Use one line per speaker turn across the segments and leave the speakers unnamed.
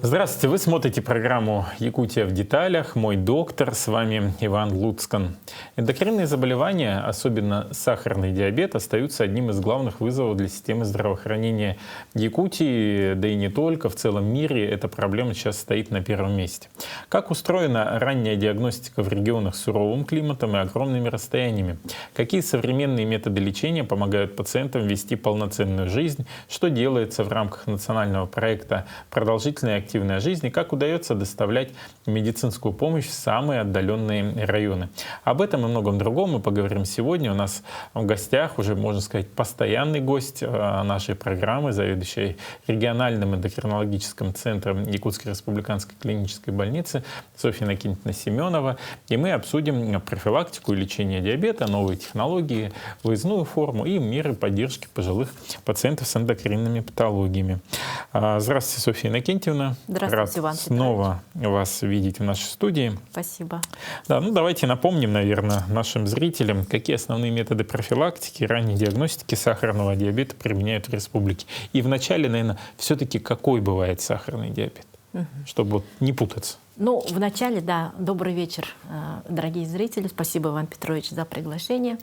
Здравствуйте, вы смотрите программу «Якутия в деталях». Мой доктор, с вами Иван Луцкан. Эндокринные заболевания, особенно сахарный диабет, остаются одним из главных вызовов для системы здравоохранения Якутии, да и не только, в целом мире эта проблема сейчас стоит на первом месте. Как устроена ранняя диагностика в регионах с суровым климатом и огромными расстояниями? Какие современные методы лечения помогают пациентам вести полноценную жизнь? Что делается в рамках национального проекта «Продолжительная активная жизнь» и как удается доставлять медицинскую помощь в самые отдаленные районы. Об этом и многом другом мы поговорим сегодня. У нас в гостях уже, можно сказать, постоянный гость нашей программы, заведующий региональным эндокринологическим центром Якутской республиканской клинической больницы Софья Иннокентьевна Семенова. И мы обсудим профилактику и лечение диабета, новые технологии, выездную форму и меры поддержки пожилых пациентов с эндокринными патологиями. Здравствуйте, Софья Иннокентьевна.
Здравствуйте, Иван.
Снова вас видеть в нашей студии.
Спасибо.
Да, давайте напомним, наверное, нашим зрителям, какие основные методы профилактики и ранней диагностики сахарного диабета применяют в республике. И вначале, наверное, все-таки какой бывает сахарный диабет, чтобы не путаться.
Ну, вначале, да, добрый вечер, дорогие зрители. Спасибо, Иван Петрович, за приглашение.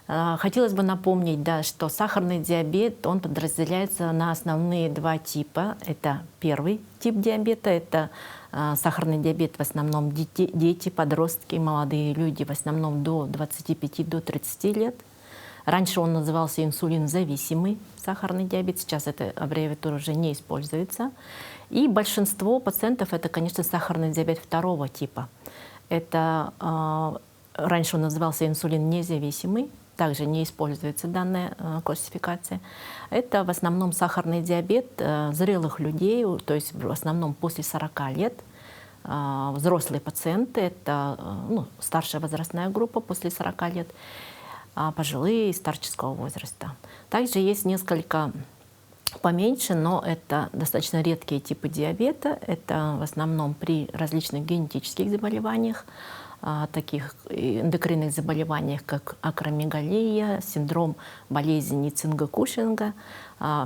Хотелось бы напомнить, да, что сахарный диабет, он подразделяется на основные два типа. Это первый тип диабета, это сахарный диабет в основном дети, подростки, молодые люди, в основном до 25-30 лет. Раньше он назывался инсулинзависимый сахарный диабет, сейчас эта аббревиатура уже не используется. И большинство пациентов это, конечно, сахарный диабет второго типа. Это раньше он назывался инсулиннезависимый. Также не используется данная классификация. Это в основном сахарный диабет зрелых людей, то есть в основном после 40 лет. Взрослые пациенты, это старшая возрастная группа после 40 лет, пожилые старческого возраста. Также есть несколько поменьше, но это достаточно редкие типы диабета. Это в основном при различных генетических заболеваниях, таких эндокринных заболеваниях, как акромегалия, синдром болезни Цинга-Кушинга.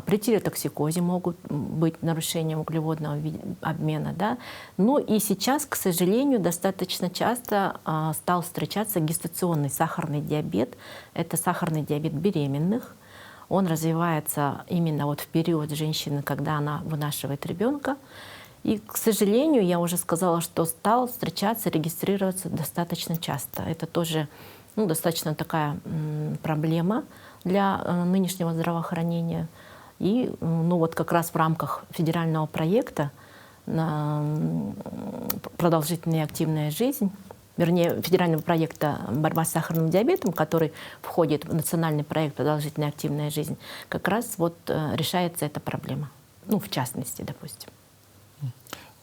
При тиреотоксикозе могут быть нарушения углеводного обмена. Да? Ну и сейчас, к сожалению, достаточно часто стал встречаться гестационный сахарный диабет. Это сахарный диабет беременных. Он развивается именно вот в период женщины, когда она вынашивает ребенка. И, к сожалению, я уже сказала, что стал встречаться, регистрироваться достаточно часто. Это тоже достаточно такая проблема для нынешнего здравоохранения. И вот как раз в рамках федерального проекта «Продолжительная и активная жизнь», вернее, федерального проекта «Борьба с сахарным диабетом», который входит в национальный проект «Продолжительная и активная жизнь», как раз вот решается эта проблема. В частности, допустим.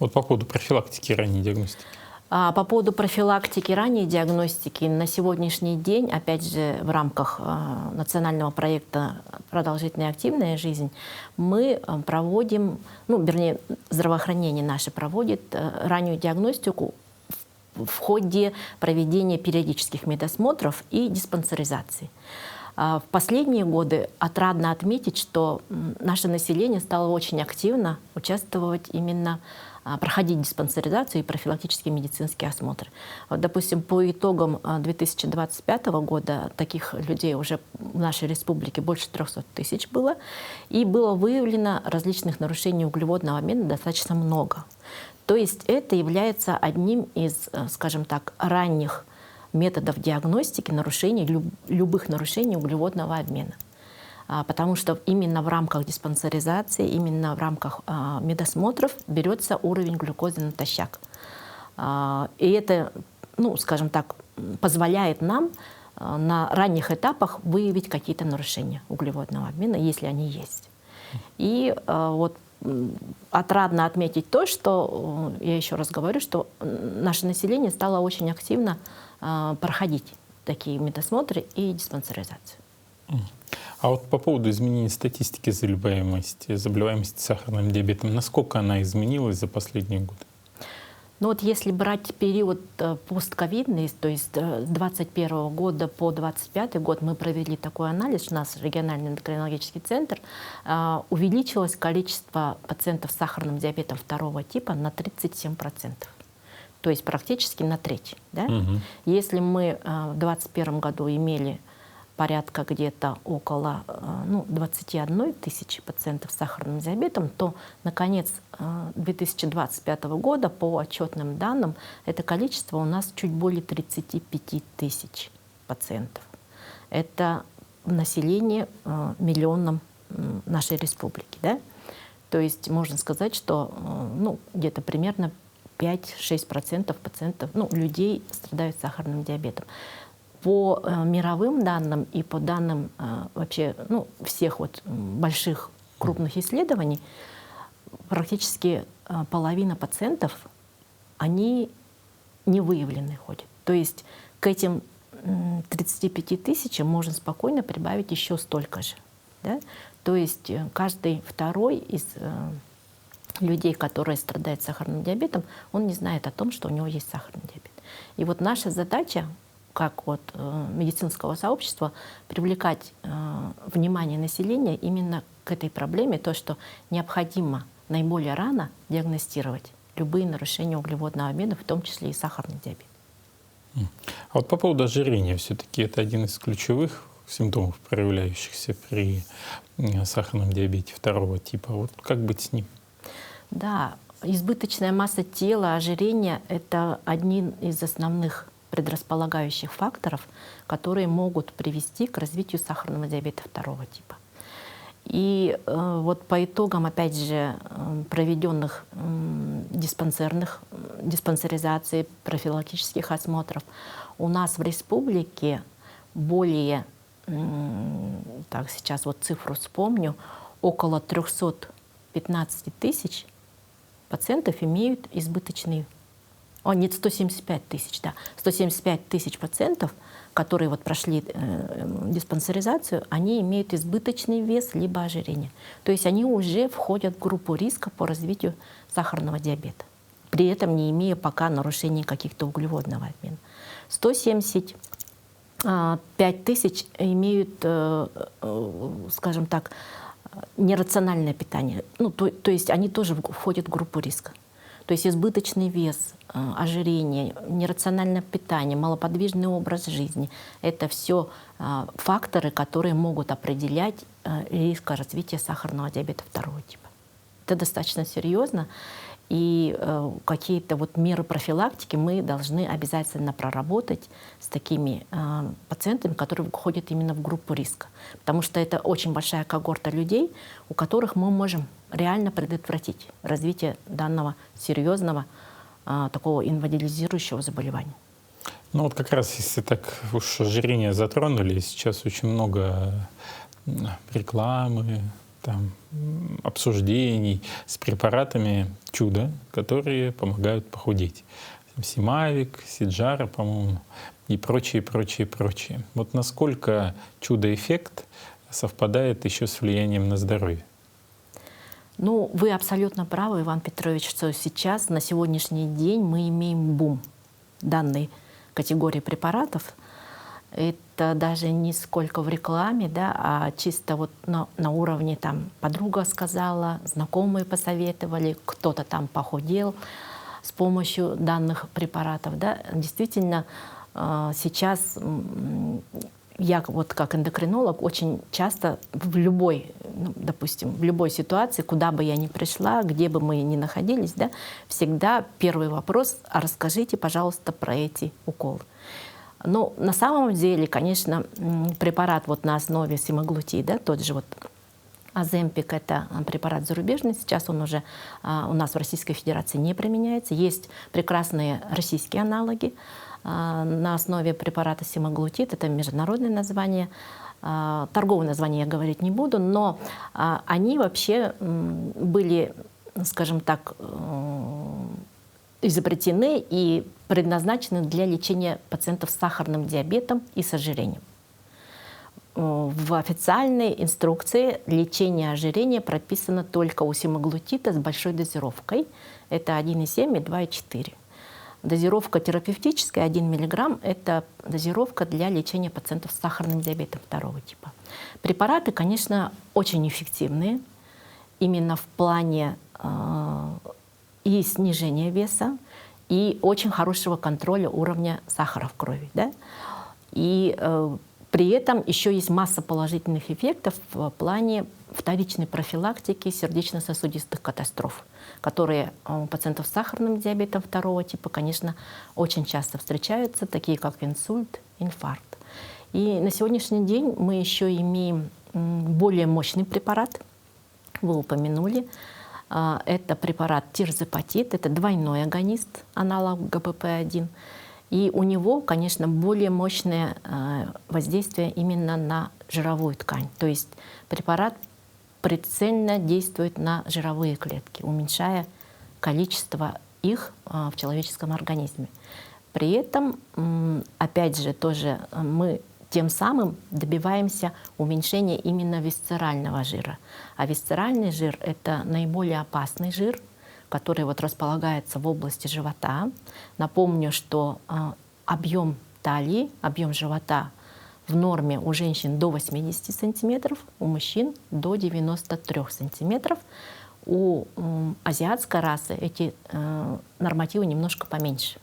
Вот по поводу профилактики и ранней диагностики.
По поводу профилактики и ранней диагностики на сегодняшний день, опять же, в рамках национального проекта «Продолжительная и активная жизнь» мы проводим, вернее, здравоохранение наше проводит раннюю диагностику в ходе проведения периодических медосмотров и диспансеризации. В последние годы отрадно отметить, что наше население стало очень активно участвовать именно проходить диспансеризацию и профилактический медицинский осмотр. Вот, допустим, по итогам 2025 года таких людей уже в нашей республике больше 300 тысяч было, и было выявлено различных нарушений углеводного обмена достаточно много. То есть это является одним из, скажем так, ранних методов диагностики любых нарушений углеводного обмена. Потому что именно в рамках диспансеризации, именно в рамках медосмотров берется уровень глюкозы натощак. И это, скажем так, позволяет нам на ранних этапах выявить какие-то нарушения углеводного обмена, если они есть. И вот отрадно отметить то, что, я еще раз говорю, что наше население стало очень активно проходить такие медосмотры и диспансеризацию.
А вот по поводу изменения статистики заболеваемости сахарным диабетом, насколько она изменилась за последние годы?
Ну вот если брать период постковидный, то есть с 2021 года по 2025 год мы провели такой анализ, у нас региональный эндокринологический центр, увеличилось количество пациентов с сахарным диабетом второго типа на 37%. То есть практически на треть. Да? Если мы в 2021 году имели порядка где-то около 21 тысячи пациентов с сахарным диабетом, то на конец 2025 года по отчетным данным это количество у нас чуть более 35 тысяч пациентов. Это население миллионом нашей республики. Да? То есть можно сказать, что где-то примерно 5-6% пациентов, людей страдают сахарным диабетом. По мировым данным и по данным вообще всех больших крупных исследований, практически половина пациентов, они не выявлены ходят. То есть к этим 35 тысячам можно спокойно прибавить еще столько же. Да? То есть каждый второй из людей, которые страдают сахарным диабетом, он не знает о том, что у него есть сахарный диабет. И вот наша задача, как медицинского сообщества, привлекать внимание населения именно к этой проблеме, то, что необходимо наиболее рано диагностировать любые нарушения углеводного обмена, в том числе и сахарный диабет.
А вот по поводу ожирения, все-таки это один из ключевых симптомов, проявляющихся при сахарном диабете второго типа. Вот как быть с ним?
Да, избыточная масса тела, ожирение — это один из основных предрасполагающих факторов, которые могут привести к развитию сахарного диабета второго типа. И вот по итогам, опять же, проведенных диспансеризаций, профилактических осмотров, у нас в республике более, так, сейчас вот цифру вспомню, около 315 тысяч пациентов имеют избыточный. Нет, 175 тысяч, да. 175 тысяч пациентов, которые прошли диспансеризацию, они имеют избыточный вес либо ожирение. То есть они уже входят в группу риска по развитию сахарного диабета, при этом не имея пока нарушений каких-то углеводного обмена. 175 тысяч имеют, скажем так, нерациональное питание. То есть они тоже входят в группу риска. То есть избыточный вес, ожирение, нерациональное питание, малоподвижный образ жизни — это все факторы, которые могут определять риск развития сахарного диабета второго типа. Это достаточно серьезно, и какие-то меры профилактики мы должны обязательно проработать с такими пациентами, которые входят именно в группу риска. Потому что это очень большая когорта людей, у которых мы можем реально предотвратить развитие данного серьезного такого инвалидизирующего заболевания.
Ну вот как раз, если так уж ожирение затронули, сейчас очень много рекламы, обсуждений с препаратами чудо, которые помогают похудеть. Симавик, Сиджара, по-моему, и прочие. Вот насколько чудо-эффект совпадает еще с влиянием на здоровье?
Вы абсолютно правы, Иван Петрович, что сейчас, на сегодняшний день, мы имеем бум данной категории препаратов. Это даже не сколько в рекламе, а чисто на уровне подруга сказала, знакомые посоветовали, кто-то похудел с помощью данных препаратов. Да. Действительно, сейчас я как эндокринолог очень часто в любой, допустим, в любой ситуации, куда бы я ни пришла, где бы мы ни находились, всегда первый вопрос: а расскажите, пожалуйста, про эти уколы. Но на самом деле, конечно, препарат на основе семаглутида, тот же Оземпик, это препарат зарубежный, сейчас он уже у нас в Российской Федерации не применяется. Есть прекрасные российские аналоги на основе препарата семаглутид, это международное название. Торговое название я говорить не буду, но они вообще были, скажем так, изобретены и предназначены для лечения пациентов с сахарным диабетом и с ожирением. В официальной инструкции лечение ожирения прописано только у семаглутида с большой дозировкой. Это 1,7 и 2,4. Дозировка терапевтическая 1 мг – это дозировка для лечения пациентов с сахарным диабетом 2 типа. Препараты, конечно, очень эффективные именно в плане и снижения веса, и очень хорошего контроля уровня сахара в крови. Да? И при этом еще есть масса положительных эффектов в плане вторичной профилактики сердечно-сосудистых катастроф, которые у пациентов с сахарным диабетом 2 типа, конечно, очень часто встречаются, такие как инсульт, инфаркт. И на сегодняшний день мы еще имеем более мощный препарат, вы упомянули. Это препарат тирзепатид, это двойной агонист, аналог ГПП-1. И у него, конечно, более мощное воздействие именно на жировую ткань. То есть препарат прицельно действует на жировые клетки, уменьшая количество их в человеческом организме. При этом, опять же, тоже мы тем самым добиваемся уменьшения именно висцерального жира. А висцеральный жир — это наиболее опасный жир, который вот располагается в области живота. Напомню, что объем талии, объем живота в норме у женщин до 80 сантиметров, у мужчин до 93 сантиметров. У азиатской расы эти нормативы немножко поменьше.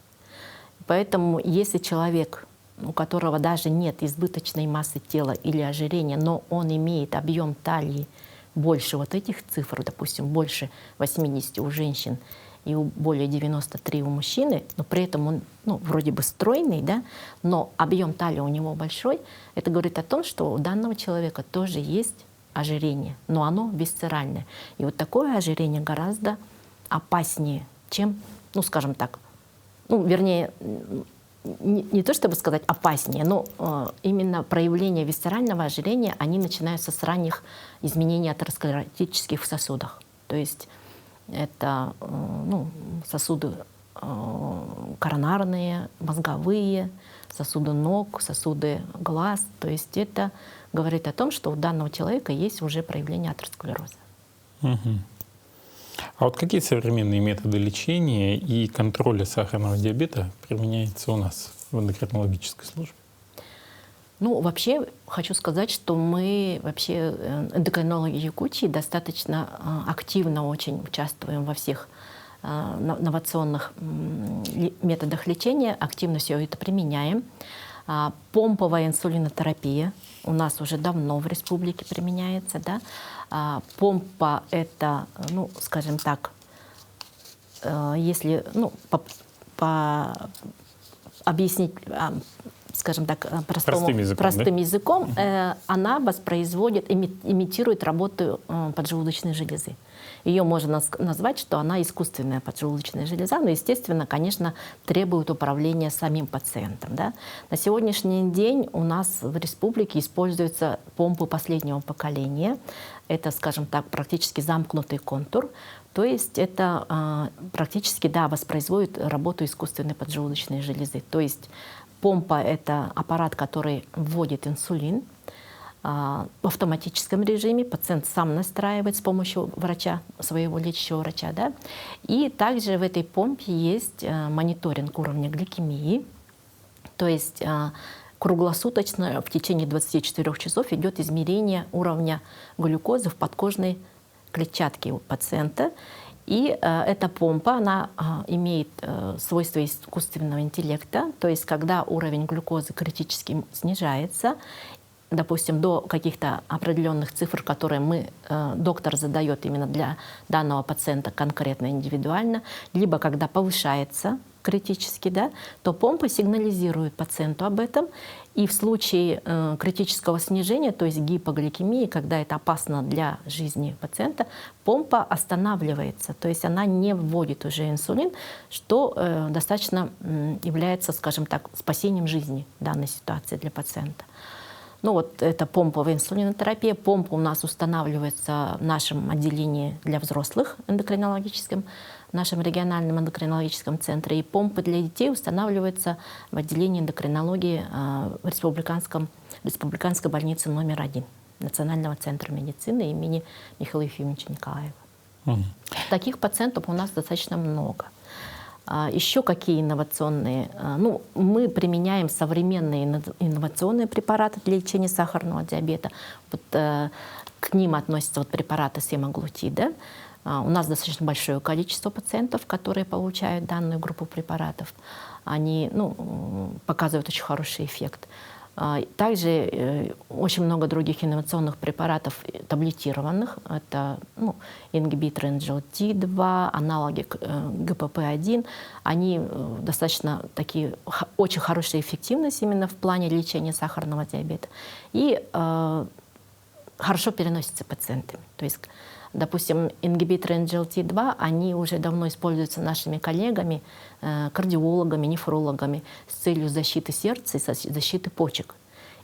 Поэтому если человек, у которого даже нет избыточной массы тела или ожирения, но он имеет объем талии больше вот этих цифр, допустим, больше 80 у женщин и более 93 у мужчины, но при этом он вроде бы стройный, да, но объем талии у него большой, это говорит о том, что у данного человека тоже есть ожирение, но оно висцеральное. И вот такое ожирение гораздо опаснее, чем, скажем так, вернее, не то чтобы сказать опаснее, но именно проявления висцерального ожирения, они начинаются с ранних изменений атеросклеротических в сосудах. То есть это сосуды коронарные, мозговые, сосуды ног, сосуды глаз. То есть это говорит о том, что у данного человека есть уже проявление атеросклероза.
Угу. А вот какие современные методы лечения и контроля сахарного диабета применяются у нас в эндокринологической службе?
Вообще хочу сказать, что мы вообще, эндокринологи Якутии, достаточно активно очень участвуем во всех новационных методах лечения, активно все это применяем. Помповая инсулинотерапия у нас уже давно в республике применяется. Да? Помпа — это, скажем так, если объяснить, скажем так, простым языком, она воспроизводит, имитирует работу поджелудочной железы. Ее можно назвать, что она искусственная поджелудочная железа, но, естественно, конечно, требует управления самим пациентом. Да? На сегодняшний день у нас в республике используются помпы последнего поколения. Это, скажем так, практически замкнутый контур. То есть это практически, воспроизводит работу искусственной поджелудочной железы. То есть помпа — это аппарат, который вводит инсулин в автоматическом режиме. Пациент сам настраивает с помощью врача, своего лечащего врача. Да? И также в этой помпе есть мониторинг уровня гликемии. То есть круглосуточно в течение 24 часов идет измерение уровня глюкозы в подкожной клетчатке у пациента. И эта помпа, она имеет свойства искусственного интеллекта, то есть когда уровень глюкозы критически снижается, допустим, до каких-то определенных цифр, которые доктор задает именно для данного пациента конкретно, индивидуально, либо когда повышается критически, да, то помпа сигнализирует пациенту об этом. И в случае критического снижения, то есть гипогликемии, когда это опасно для жизни пациента, помпа останавливается, то есть она не вводит уже инсулин, что достаточно является, скажем так, спасением жизни в данной ситуации для пациента. Это помповая инсулинотерапия. Помпа у нас устанавливается в нашем отделении для взрослых эндокринологическом, в нашем региональном эндокринологическом центре. И помпы для детей устанавливаются в отделении эндокринологии в республиканской больнице номер 1 Национального центра медицины имени Михаила Ефимовича Николаева. Таких пациентов у нас достаточно много. Еще какие инновационные? Ну, мы применяем современные инновационные препараты для лечения сахарного диабета. Вот, к ним относятся вот препараты семаглутида. У нас достаточно большое количество пациентов, которые получают данную группу препаратов. Они показывают очень хороший эффект. Также очень много других инновационных препаратов таблетированных. Это ингибиторы NGLT2, аналоги ГПП-1. Они достаточно такие, очень хорошая эффективность именно в плане лечения сахарного диабета. И хорошо переносятся пациентами. То есть, допустим, ингибиторы NGLT2, они уже давно используются нашими коллегами, кардиологами, нефрологами с целью защиты сердца и защиты почек.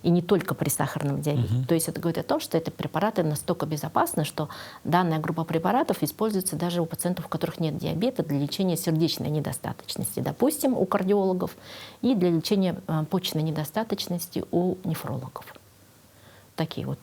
И не только при сахарном диабете. То есть это говорит о том, что эти препараты настолько безопасны, что данная группа препаратов используется даже у пациентов, у которых нет диабета, для лечения сердечной недостаточности, допустим, у кардиологов, и для лечения почечной недостаточности у нефрологов. Такие вот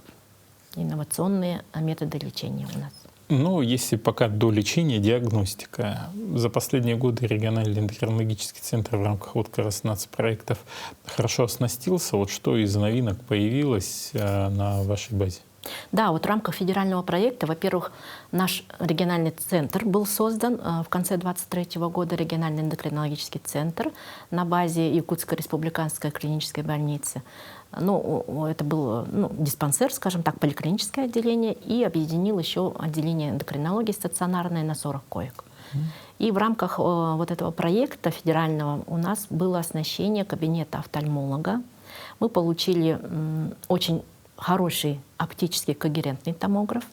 инновационные методы лечения у нас.
Ну, если пока до лечения, диагностика. За последние годы региональный эндокринологический центр в рамках вот как раз нацпроектов хорошо оснастился. Вот что из новинок появилось на вашей базе?
Да, вот в рамках федерального проекта, во-первых, наш региональный центр был создан в конце 2023 года, региональный эндокринологический центр на базе Якутской республиканской клинической больницы. Ну, это был диспансер, скажем так, поликлиническое отделение, и объединил еще отделение эндокринологии стационарное на 40 коек. И в рамках вот этого проекта федерального у нас было оснащение кабинета офтальмолога. Мы получили очень хороший оптический когерентный томограф.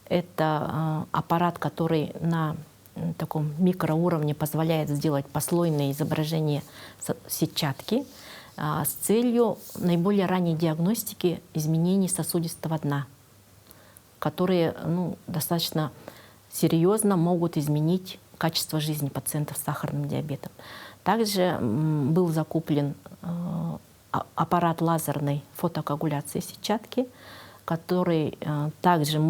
Это аппарат, который на таком микроуровне позволяет сделать послойное изображение сетчатки с целью наиболее ранней диагностики изменений сосудистого дна, которые достаточно серьезно могут изменить качество жизни пациентов с сахарным диабетом. Также был закуплен аппарат лазерной фотокоагуляции сетчатки, который также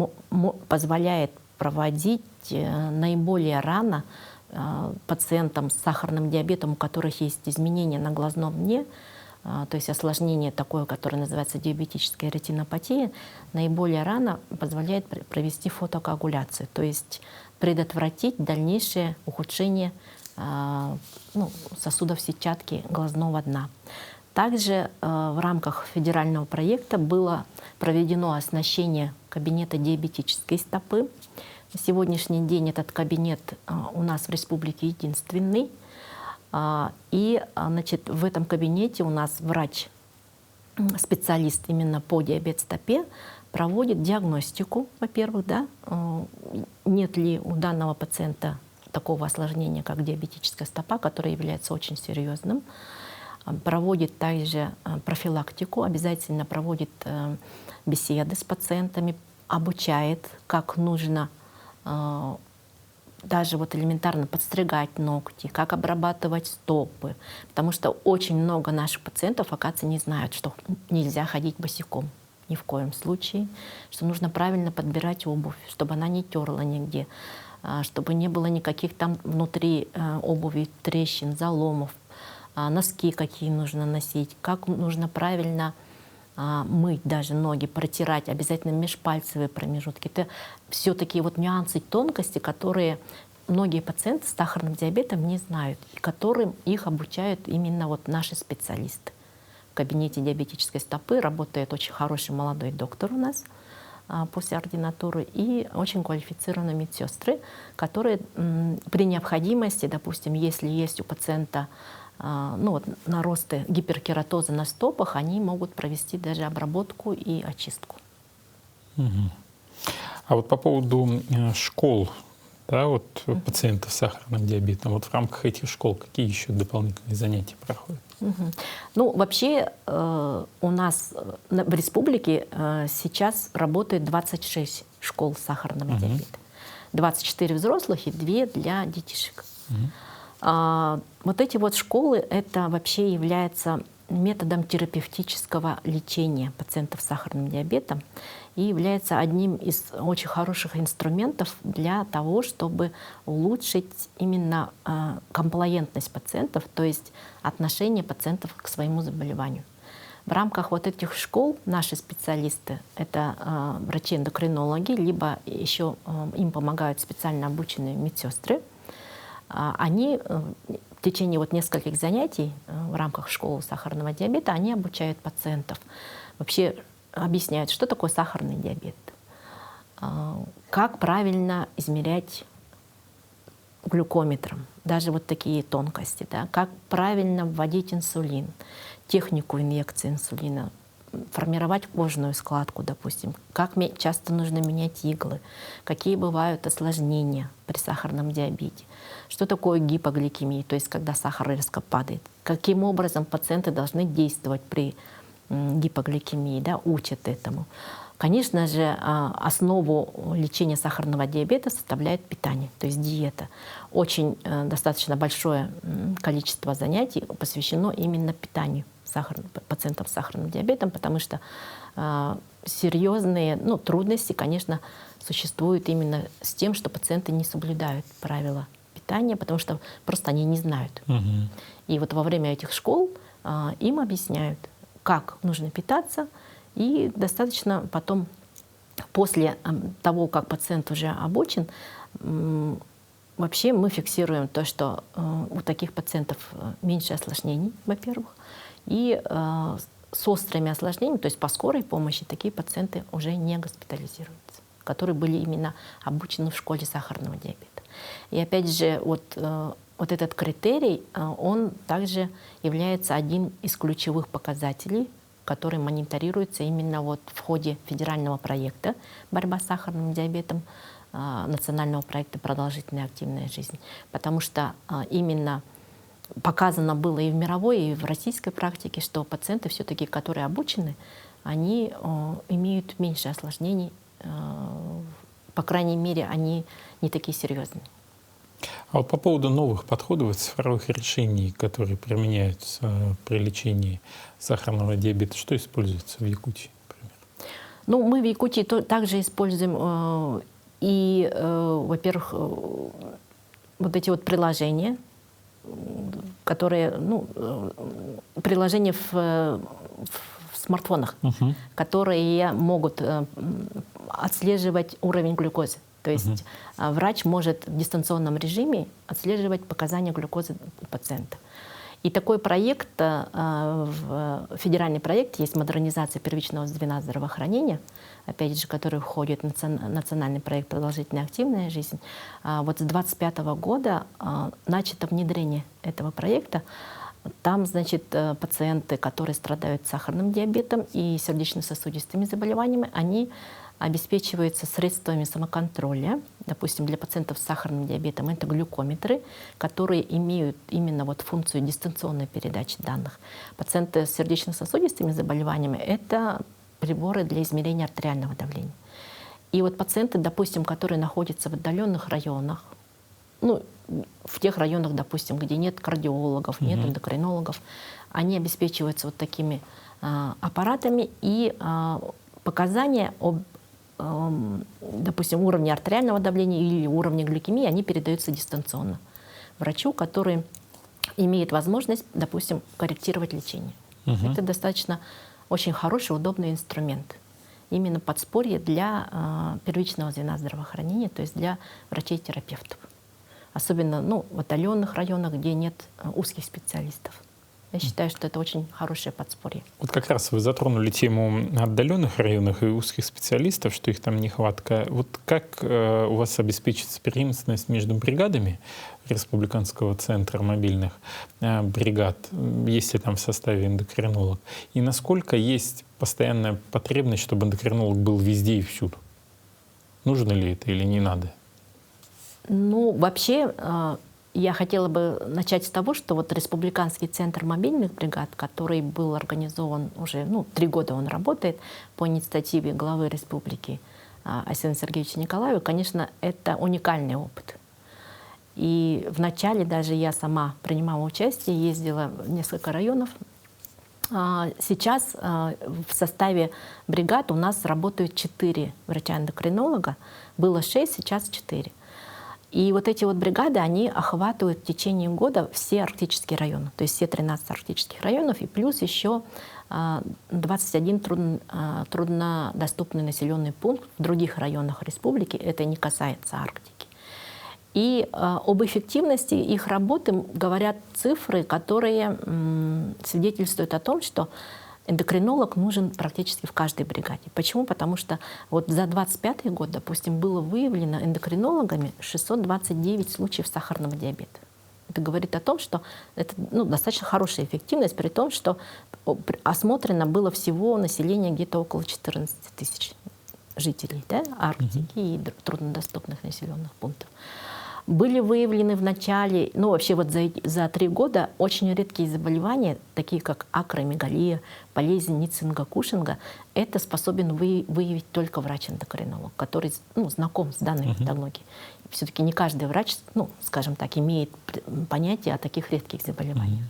позволяет проводить наиболее рано пациентам с сахарным диабетом, у которых есть изменения на глазном дне, то есть осложнение такое, которое называется диабетическая ретинопатия, наиболее рано позволяет провести фотокоагуляцию, то есть предотвратить дальнейшее ухудшение сосудов сетчатки глазного дна. Также в рамках федерального проекта было проведено оснащение кабинета диабетической стопы. На сегодняшний день этот кабинет у нас в республике единственный. И в этом кабинете у нас врач-специалист именно по диабет-стопе проводит диагностику, во-первых, нет ли у данного пациента такого осложнения, как диабетическая стопа, которое является очень серьезным. Проводит также профилактику, обязательно проводит беседы с пациентами, обучает, как нужно даже вот элементарно подстригать ногти, как обрабатывать стопы. Потому что очень много наших пациентов, оказывается, не знают, что нельзя ходить босиком ни в коем случае, что нужно правильно подбирать обувь, чтобы она не терла нигде, чтобы не было никаких там внутри обуви трещин, заломов, носки какие нужно носить, как нужно правильно мыть даже ноги, протирать, обязательно межпальцевые промежутки. Это все такие вот нюансы, тонкости, которые многие пациенты с сахарным диабетом не знают, и которым их обучают именно вот наши специалисты. В кабинете диабетической стопы работает очень хороший молодой доктор у нас после ординатуры и очень квалифицированные медсестры, которые при необходимости, допустим, если есть у пациента наросты гиперкератоза на стопах, они могут провести даже обработку и очистку.
А вот по поводу школ, пациентов с сахарным диабетом, вот в рамках этих школ какие еще дополнительные занятия проходят?
Ну, вообще у нас в республике сейчас работает 26 школ сахарного диабета. 24 взрослых и 2 для детишек. Вот эти вот школы, это вообще является методом терапевтического лечения пациентов с сахарным диабетом. и является одним из очень хороших инструментов для того, чтобы улучшить именно комплаентность пациентов, то есть отношение пациентов к своему заболеванию. В рамках вот этих школ наши специалисты, это врачи-эндокринологи, либо еще им помогают специально обученные медсестры, они в течение вот нескольких занятий в рамках школы сахарного диабета они обучают пациентов. Вообще объясняют, что такое сахарный диабет, как правильно измерять глюкометром, даже вот такие тонкости, да, как правильно вводить инсулин, технику инъекции инсулина, формировать кожную складку, допустим, как часто нужно менять иглы, какие бывают осложнения при сахарном диабете, что такое гипогликемия, то есть когда сахар резко падает, каким образом пациенты должны действовать при гипогликемии, да, учат этому. Конечно же, основу лечения сахарного диабета составляет питание, то есть диета. Очень достаточно большое количество занятий посвящено именно питанию пациентов с сахарным диабетом, потому что серьезные трудности, конечно, существуют именно с тем, что пациенты не соблюдают правила питания, потому что просто они не знают. И вот во время этих школ им объясняют, как нужно питаться, и достаточно потом, после того, как пациент уже обучен, вообще мы фиксируем то, что у таких пациентов меньше осложнений, во-первых, и с острыми осложнениями, то есть по скорой помощи, такие пациенты уже не госпитализируются, которые были именно обучены в школе сахарного диабета. И опять же, вот этот критерий, он также является одним из ключевых показателей, который мониторируется именно вот в ходе федерального проекта «Борьба с сахарным диабетом», национального проекта «Продолжительная активная жизнь». Потому что именно показано было и в мировой, и в российской практике, что пациенты все-таки, которые обучены, они имеют меньше осложнений, по крайней мере, они не такие серьезные.
А вот по поводу новых подходов и цифровых решений, которые применяются при лечении сахарного диабета, что используется в Якутии, например?
Ну, мы в Якутии также используем во-первых, вот эти вот приложения, которые, приложения в смартфонах, которые могут отслеживать уровень глюкозы. То есть врач может в дистанционном режиме отслеживать показания глюкозы у пациента. И такой проект, федеральный проект, есть модернизация первичного звена здравоохранения, опять же, который входит в национальный проект «Продолжительная активная жизнь». Вот с 2025 года начато внедрение этого проекта. Там, значит, пациенты, которые страдают сахарным диабетом и сердечно-сосудистыми заболеваниями, они обеспечиваются средствами самоконтроля. Допустим, для пациентов с сахарным диабетом это глюкометры, которые имеют именно вот функцию дистанционной передачи данных. Пациенты с сердечно-сосудистыми заболеваниями — это приборы для измерения артериального давления. И вот пациенты, допустим, которые находятся в отдаленных районах, в тех районах, допустим, где нет кардиологов, нет эндокринологов, они обеспечиваются вот такими аппаратами, и показания об, допустим, уровне артериального давления или уровне гликемии, они передаются дистанционно врачу, который имеет возможность, допустим, корректировать лечение. Это достаточно очень хороший, удобный инструмент. Именно подспорье для первичного звена здравоохранения, то есть для врачей-терапевтов. Особенно в отдаленных районах, где нет узких специалистов. Я считаю, что это очень хорошее подспорье.
Вот как раз вы затронули тему отдаленных районов и узких специалистов, что их там нехватка. Вот как у вас обеспечится преемственность между бригадами Республиканского центра мобильных бригад, если там в составе эндокринолог, и насколько есть постоянная потребность, чтобы эндокринолог был везде и всюду? Нужно ли это или не надо?
Вообще, я хотела бы начать с того, что вот Республиканский центр мобильных бригад, который был организован уже 3 года, он работает по инициативе главы республики Арсения Сергеевича Николаева, конечно, это уникальный опыт. И вначале даже я сама принимала участие, ездила в несколько районов Сейчас в составе бригад у нас работают 4 врача-эндокринолога. Было 6, сейчас 4. И вот эти вот бригады, они охватывают в течение года все арктические районы, то есть все 13 арктических районов, и плюс еще 21 труднодоступный населенный пункт в других районах республики. Это не касается Арктики. И об эффективности их работы говорят цифры, которые свидетельствуют о том, что эндокринолог нужен практически в каждой бригаде. Почему? Потому что вот за 2025 год, допустим, было выявлено эндокринологами 629 случаев сахарного диабета. Это говорит о том, что это достаточно хорошая эффективность, при том, что осмотрено было всего население где-то около 14 тысяч жителей, да, Арктики и труднодоступных населенных пунктов. Были выявлены в начале, вообще вот за 3 года очень редкие заболевания, такие как акромегалия, болезнь Ницинга-Кушинга. Это способен выявить только врач-эндокринолог, который знаком с данной патологией. Все-таки не каждый врач, скажем так, имеет понятие о таких редких заболеваниях.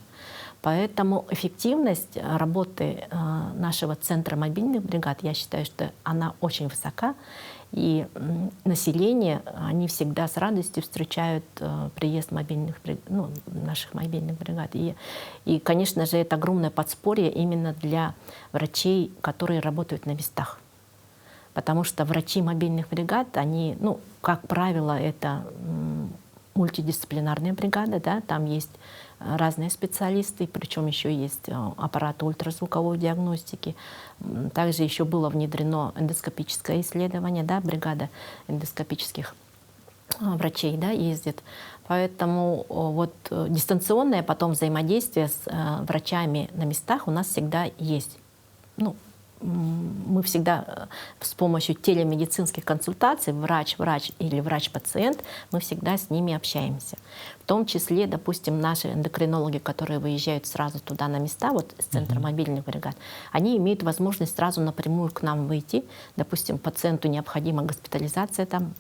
Поэтому эффективность работы нашего центра мобильных бригад, я считаю, что она очень высока. И население, они всегда с радостью встречают приезд наших мобильных бригад. И, конечно же, это огромное подспорье именно для врачей, которые работают на местах. Потому что врачи мобильных бригад, они, как правило, это мультидисциплинарная бригада, да, там есть разные специалисты, причем еще есть аппараты ультразвуковой диагностики. Также еще было внедрено эндоскопическое исследование, да, бригада эндоскопических врачей, да, ездит. Поэтому вот дистанционное потом взаимодействие с врачами на местах у нас всегда есть. Мы всегда с помощью телемедицинских консультаций, врач-врач или врач-пациент, мы всегда с ними общаемся. В том числе, допустим, наши эндокринологи, которые выезжают сразу туда на места, вот с центра мобильных бригад, они имеют возможность сразу напрямую к нам выйти. Допустим, пациенту необходима госпитализация там,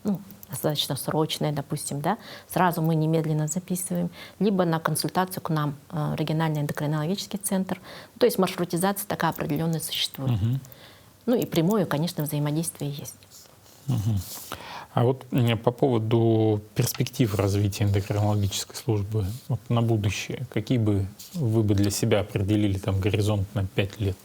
достаточно срочная, допустим, да, сразу мы немедленно записываем, либо на консультацию к нам в региональный эндокринологический центр. То есть маршрутизация такая определенная существует. И прямое, конечно, взаимодействие есть.
А вот по поводу перспектив развития эндокринологической службы на будущее, какие бы вы для себя определили там горизонт на 5 лет?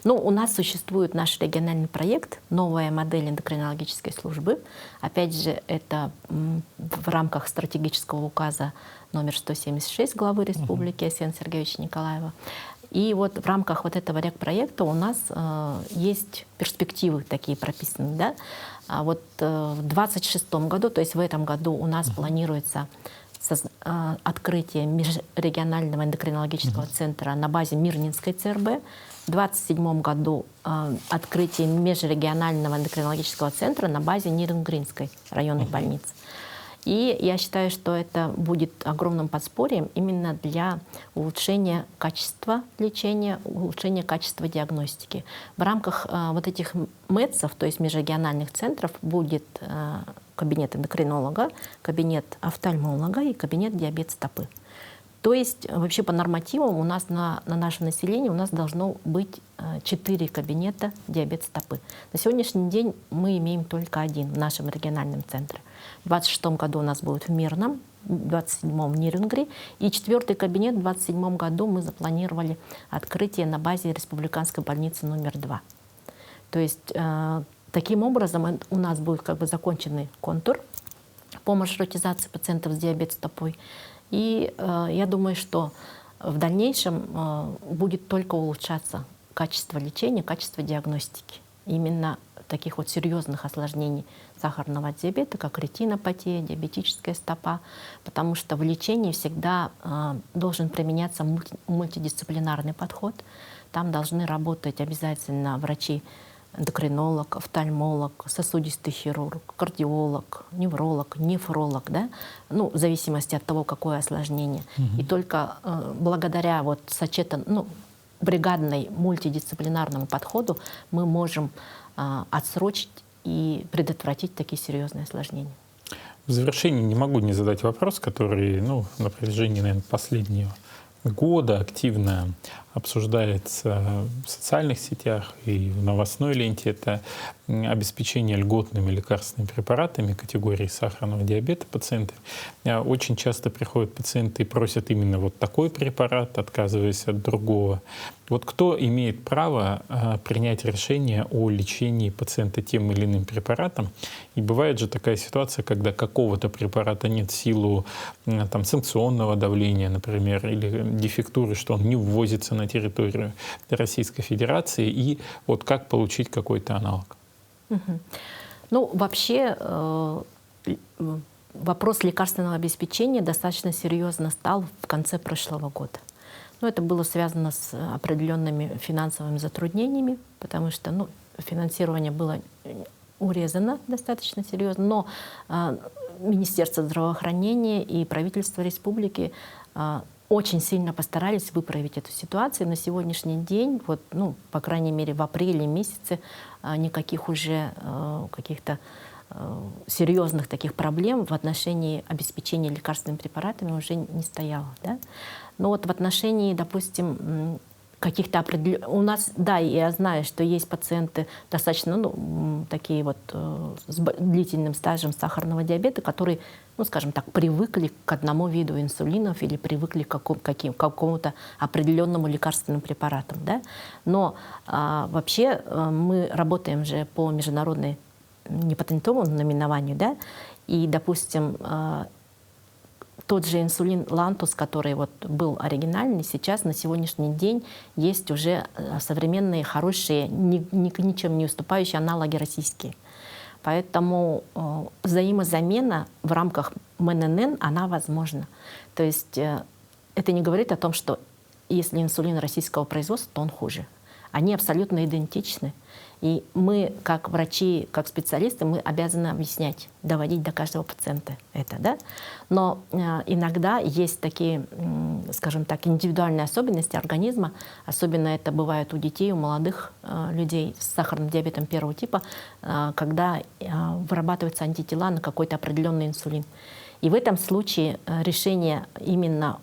У нас существует наш региональный проект «Новая модель эндокринологической службы». Опять же, это в рамках стратегического указа номер 176 главы республики Асена Сергеевича Николаева. И вот в рамках вот этого регпроекта у нас есть перспективы такие прописаны. Да? В 2026 году, то есть в этом году у нас планируется открытие межрегионального эндокринологического центра на базе Мирнинской ЦРБ. В 2027 году открытие межрегионального эндокринологического центра на базе Ниренгринской районной больницы. И я считаю, что это будет огромным подспорьем именно для улучшения качества лечения, улучшения качества диагностики. В рамках вот этих МЭЦов, то есть межрегиональных центров, будет кабинет эндокринолога, кабинет офтальмолога и кабинет диабет стопы. То есть вообще по нормативам у нас на наше население у нас должно быть 4 кабинета диабет стопы. На сегодняшний день мы имеем только 1 в нашем региональном центре. В 2026 году у нас будет в Мирном, в 2027 в Ниренгре. И 4-й кабинет в 2027 году мы запланировали открытие на базе республиканской больницы номер 2. То есть таким образом у нас будет законченный контур по маршрутизации пациентов с диабетом стопой. И я думаю, что в дальнейшем будет только улучшаться качество лечения, качество диагностики. Именно таких вот серьезных осложнений сахарного диабета, как ретинопатия, диабетическая стопа, потому что в лечении всегда должен применяться мультидисциплинарный подход. Там должны работать обязательно врачи, эндокринолог, офтальмолог, сосудистый хирург, кардиолог, невролог, нефролог, да? В зависимости от того, какое осложнение. И только благодаря бригадной мультидисциплинарному подходу мы можем отсрочить и предотвратить такие серьезные осложнения.
В завершении не могу не задать вопрос, который на протяжении, наверное, последнего года активно обсуждается в социальных сетях и в новостной ленте, это обеспечение льготными лекарственными препаратами категории сахарного диабета пациентов. Очень часто приходят пациенты и просят именно вот такой препарат, отказываясь от другого. Вот кто имеет право принять решение о лечении пациента тем или иным препаратом? И бывает же такая ситуация, когда какого-то препарата нет в силу там, санкционного давления, например, или дефектуры, что он не ввозится на территорию Российской Федерации, и вот как получить какой-то аналог?
Ну, вообще вопрос лекарственного обеспечения достаточно серьезно стал в конце прошлого года. Но это было связано с определенными финансовыми затруднениями, потому что финансирование было урезано достаточно серьезно. Но Министерство здравоохранения и правительство республики очень сильно постарались выправить эту ситуацию. На сегодняшний день, вот, по крайней мере, в апреле месяце никаких уже каких-то серьезных таких проблем в отношении обеспечения лекарственными препаратами уже не стояло. Да? Но вот в отношении, допустим, каких-то определенных... У нас, да, я знаю, что есть пациенты достаточно, такие вот с длительным стажем сахарного диабета, которые, скажем так, привыкли к одному виду инсулинов или привыкли к какому-то определенному лекарственным препаратам. Да? Но вообще мы работаем же по международной непатентованному наименованию, да, и, допустим, тот же инсулин Лантус, который вот был оригинальный, сейчас на сегодняшний день есть уже современные, хорошие, ничем не уступающие аналоги российские. Поэтому взаимозамена в рамках МНН, она возможна. То есть это не говорит о том, что если инсулин российского производства, то он хуже. Они абсолютно идентичны. И мы, как врачи, как специалисты, мы обязаны объяснять, доводить до каждого пациента это. Да? Но иногда есть такие, скажем так, индивидуальные особенности организма. Особенно это бывает у детей, у молодых людей с сахарным диабетом первого типа, когда вырабатываются антитела на какой-то определенный инсулин. И в этом случае решение именно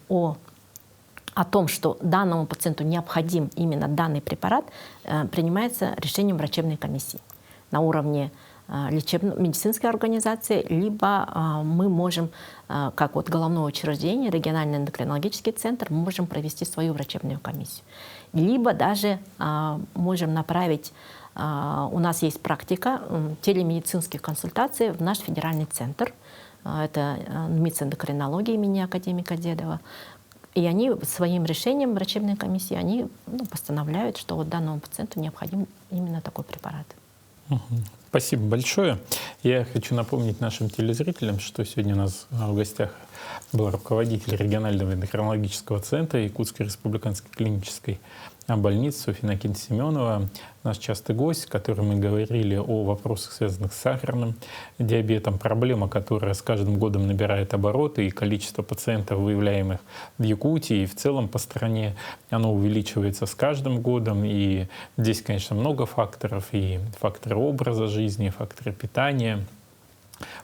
о том, что данному пациенту необходим именно данный препарат, принимается решением врачебной комиссии на уровне медицинской организации, либо мы можем, как вот головное учреждение, региональный эндокринологический центр, мы можем провести свою врачебную комиссию. Либо даже можем направить, у нас есть практика телемедицинских консультаций в наш федеральный центр, это МИЦ эндокринологии имени академика Дедова. И они своим решением врачебной комиссии они постановляют, что вот данному пациенту необходим именно такой препарат.
Спасибо большое. Я хочу напомнить нашим телезрителям, что сегодня у нас в гостях был руководитель регионального эндокринологического центра Якутской республиканской клинической больницы Софья Иннокентьевна Семенова, наш частый гость, с которым мы говорили о вопросах, связанных с сахарным диабетом, проблема, которая с каждым годом набирает обороты, и количество пациентов, выявляемых в Якутии и в целом по стране, оно увеличивается с каждым годом. И здесь, конечно, много факторов, и факторы образа жизни, факторы питания,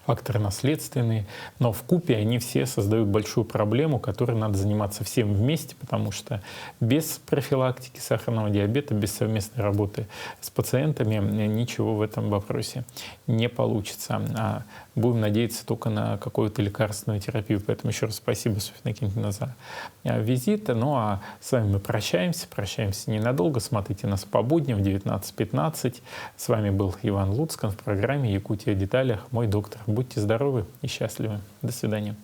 факторы наследственные, но вкупе они все создают большую проблему, которой надо заниматься всем вместе, потому что без профилактики сахарного диабета, без совместной работы с пациентами ничего в этом вопросе не получится. А будем надеяться только на какую-то лекарственную терапию. Поэтому еще раз спасибо, Софья Иннокентьевна, за визит. Ну а с вами мы прощаемся ненадолго. Смотрите нас по будням в 19:15. С вами был Иван Луцкан в программе «Якутия в деталях. Мой доктор». Будьте здоровы и счастливы. До свидания.